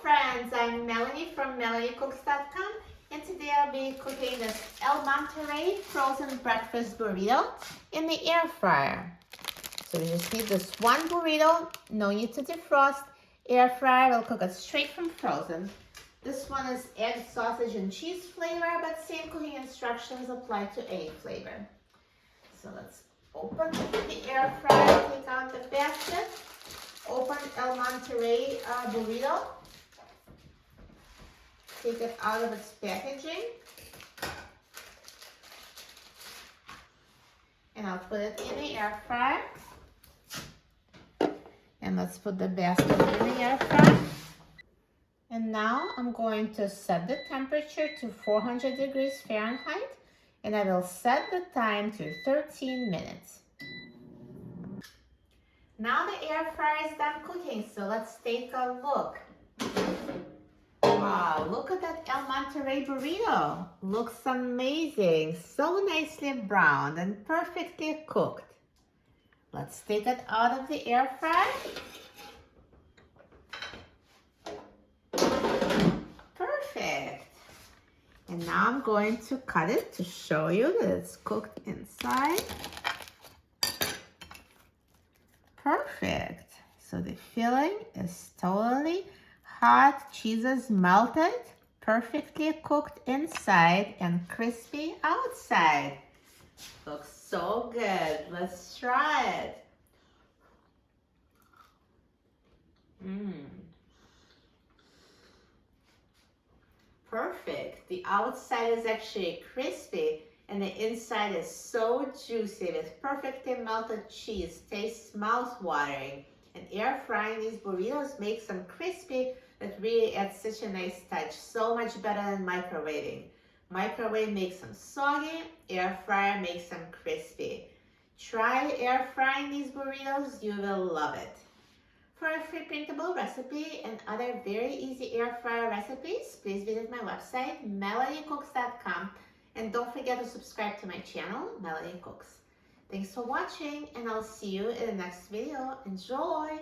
friends, I'm Melanie from MelanieCooks.com, and today I'll be cooking this El Monterey frozen breakfast burrito in the air fryer. So we just need this one burrito, no need to defrost. Air fryer will cook it straight from frozen. This one is egg, sausage, and cheese flavor, but same cooking instructions apply to any flavor. So let's open the air fryer, take out the basket. Open El Monterey burrito. Take it out of its packaging. And I'll put it in the air fryer. And let's put the basket in the air fryer. And now I'm going to set the temperature to 400 degrees Fahrenheit. And I will set the time to 13 minutes. Now the air fryer is done cooking, so let's take a look. Wow, look at that El Monterey burrito. Looks amazing. So nicely browned and perfectly cooked. Let's take it out of the air fryer. Perfect. And now I'm going to cut it to show you that it's cooked inside. Perfect. So the filling is totally hot, cheese is melted, perfectly cooked inside and crispy outside. Looks so good. Let's try it. Perfect. The outside is actually crispy and the inside is so juicy with perfectly melted cheese. Tastes mouth-watering. And air frying these burritos makes them crispy that really adds such a nice touch. So much better than microwaving. Microwave makes them soggy. Air fryer makes them crispy. Try air frying these burritos. You will love it. For a free printable recipe and other very easy air fryer recipes, please visit my website, MelanieCooks.com. And don't forget to subscribe to my channel, Melanie Cooks. Thanks for watching, and I'll see you in the next video. Enjoy!